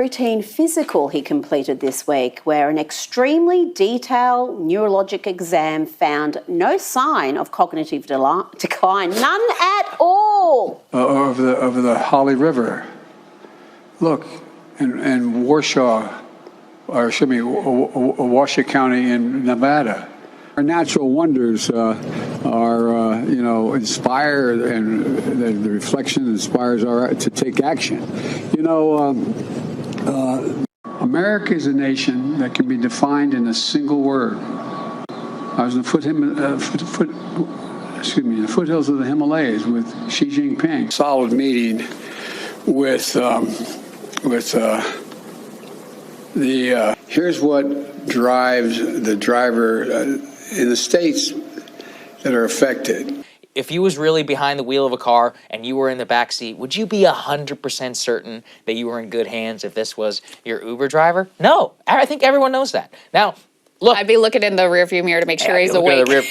Routine physical he completed this week, where an extremely detailed neurologic exam found no sign of cognitive decline, none at all. Over the Holly River. Look, in Washoe County in Nevada. Our natural wonders inspire, and the reflection inspires our to take action. America is a nation that can be defined in a single word. I was in the foothills of the Himalayas with Xi Jinping. Solid meeting with here's what drives the driver in the states that are affected. If you was really behind the wheel of a car and you were in the back seat, would you be 100% certain that you were in good hands if this was your Uber driver? No, I think everyone knows that. Now, look. I'd be looking in the rearview mirror to make sure he's awake.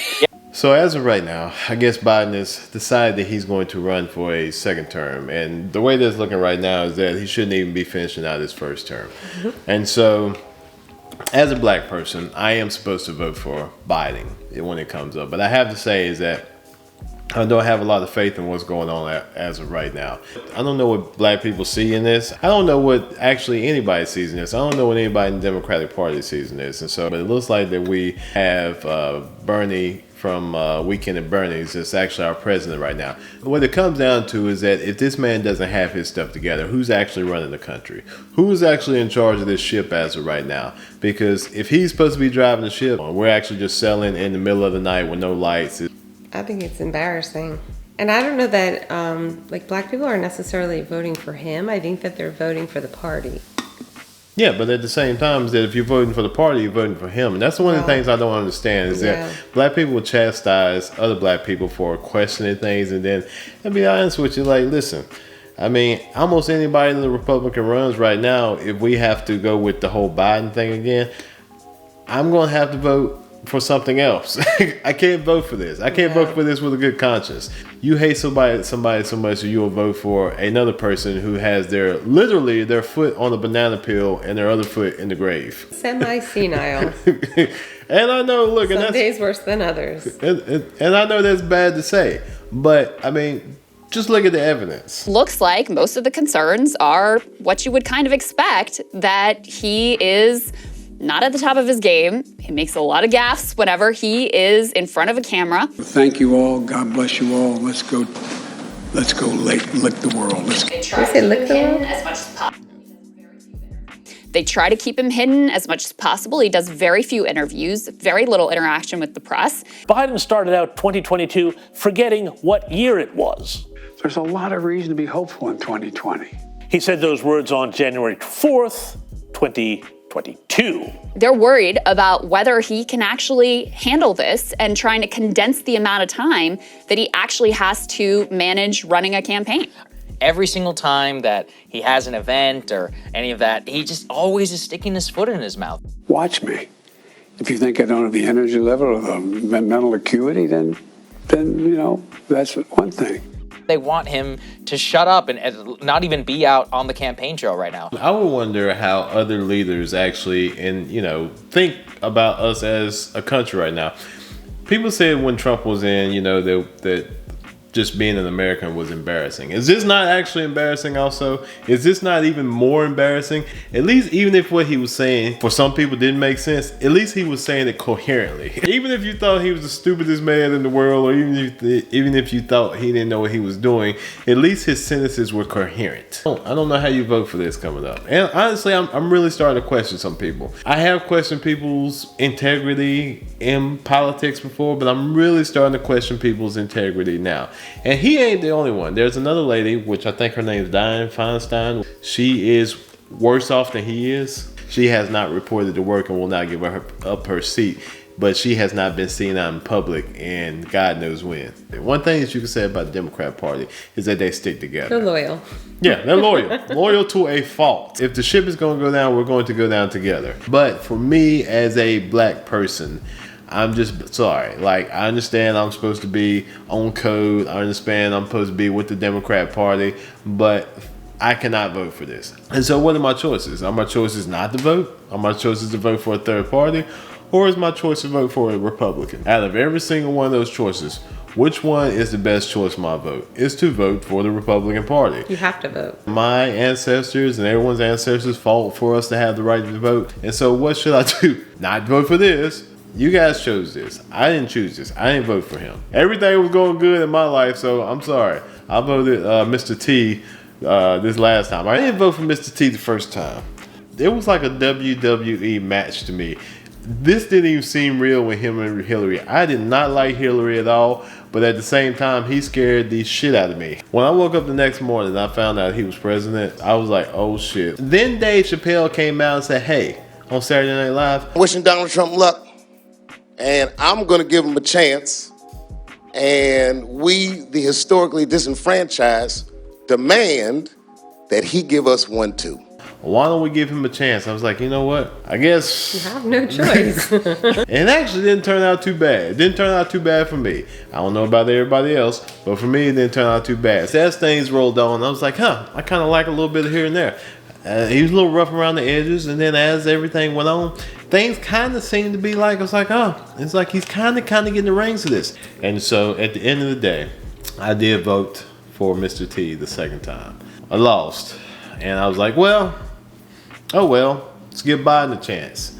So as of right now, I guess Biden has decided that he's going to run for a second term. And the way that's looking right now is that he shouldn't even be finishing out his first term. Mm-hmm. And so as a black person, I am supposed to vote for Biden when it comes up. But I have to say is that I don't have a lot of faith in what's going on as of right now. I don't know what black people see in this. I don't know what actually anybody sees in this. I don't know what anybody in the Democratic Party sees in this. And so but it looks like that we have Bernie from Weekend at Bernie's that's actually our president right now. What it comes down to is that if this man doesn't have his stuff together, who's actually running the country? Who's actually in charge of this ship as of right now? Because if he's supposed to be driving the ship, we're actually just selling in the middle of the night with no lights. I think it's embarrassing. And I don't know that black people are necessarily voting for him. I think that they're voting for the party. Yeah, but at the same time, is that if you're voting for the party, you're voting for him. And that's one of the things I don't understand is that black people will chastise other black people for questioning things. And then, to be honest with you, listen, I mean, almost anybody in the Republican runs right now, if we have to go with the whole Biden thing again, I'm going to have to vote for something else. I can't vote for this. I can't vote for this with a good conscience. You hate somebody so much that you will vote for another person who has literally their foot on the banana peel and their other foot in the grave. Semi-senile. And I know, look, some days worse than others. And I know that's bad to say, but I mean, just look at the evidence. Looks like most of the concerns are what you would kind of expect, that he is not at the top of his game. He makes a lot of gaffes whenever he is in front of a camera. Thank you all. God bless you all. Let's go lick the world. They try to keep him hidden as much as possible. They try to keep him hidden as much as possible. He does very few interviews, very little interaction with the press. Biden started out 2022 forgetting what year it was. There's a lot of reason to be hopeful in 2020. He said those words on January 4th, 2022. They're worried about whether he can actually handle this and trying to condense the amount of time that he actually has to manage running a campaign. Every single time that he has an event or any of that, he just always is sticking his foot in his mouth. Watch me. If you think I don't have the energy level or the mental acuity, then that's one thing. They want him to shut up and not even be out on the campaign trail right now. I would wonder how other leaders actually think about us as a country right now. People said when Trump was in, that just being an American was embarrassing. Is this not actually embarrassing also? Is this not even more embarrassing? At least even if what he was saying for some people didn't make sense, at least he was saying it coherently. Even if you thought he was the stupidest man in the world, or even if you thought he didn't know what he was doing, at least his sentences were coherent. I don't know how you vote for this coming up. And honestly, I'm really starting to question some people. I have questioned people's integrity in politics before, but I'm really starting to question people's integrity now. And he ain't the only one. There's another lady, which I think her name is Dianne Feinstein. She is worse off than he is. She has not reported to work and will not give up her seat. But she has not been seen out in public, and God knows when. One thing that you can say about the Democrat Party is that they stick together. They're loyal. Yeah, they're loyal. Loyal to a fault. If the ship is going to go down, we're going to go down together. But for me, as a black person, I'm just sorry. I understand I'm supposed to be on code. I understand I'm supposed to be with the Democrat Party. But I cannot vote for this. And so what are my choices? Are my choices not to vote? Are my choices to vote for a third party? Or is my choice to vote for a Republican? Out of every single one of those choices, which one is the best choice for my vote? Is to vote for the Republican Party. You have to vote. My ancestors and everyone's ancestors fought for us to have the right to vote. And so what should I do? Not vote for this. You guys chose this. I didn't choose this. I didn't vote for him. Everything was going good in my life, so I'm sorry. I voted Mr. T this last time. I didn't vote for Mr. T the first time. It was like a WWE match to me. This didn't even seem real with him and Hillary. I did not like Hillary at all, but at the same time, he scared the shit out of me. When I woke up the next morning and I found out he was president, I was like, oh shit. Then Dave Chappelle came out and said, hey, on Saturday Night Live, wishing Donald Trump luck, and I'm going to give him a chance. And we, the historically disenfranchised, demand that he give us one too. why don't we give him a chance? I was like, you know what? I guess You have no choice. And it actually didn't turn out too bad. It didn't turn out too bad for me. I don't know about everybody else, but for me, it didn't turn out too bad. So as things rolled on, I was like, I kind of like a little bit of here and there. He was a little rough around the edges, and then as everything went on, things kind of seemed to be like, I was like, it's like he's kind of getting the reins of this. And so at the end of the day, I did vote for Mr. T the second time. I lost. And I was like, well, let's give Biden a chance.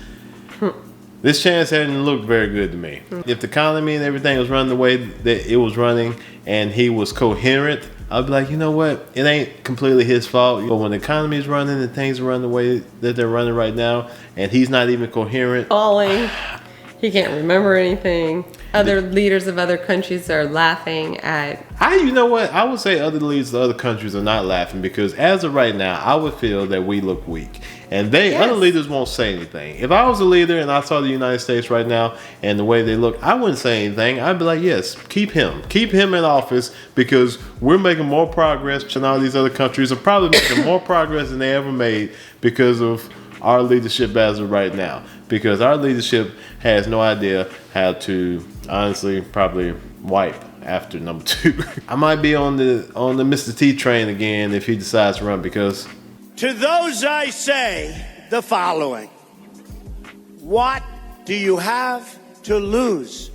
This chance hadn't looked very good to me. If the economy and everything was running the way that it was running and he was coherent, I'd be like, you know what? It ain't completely his fault. But when the economy is running and things are running the way that they're running right now and he's not even coherent. Falling. He can't remember anything. Other leaders of other countries are laughing at... You know what? I would say other leaders of other countries are not laughing because as of right now, I would feel that we look weak. And other leaders won't say anything. If I was a leader and I saw the United States right now and the way they look, I wouldn't say anything. I'd be like, yes, keep him. Keep him in office because we're making more progress and all these other countries are probably making more progress than they ever made because of our leadership as of right now. Because our leadership has no idea how to, honestly, probably wipe after number 2. I might be on the Mr. T train again if he decides to run because... To those I say the following. What do you have to lose?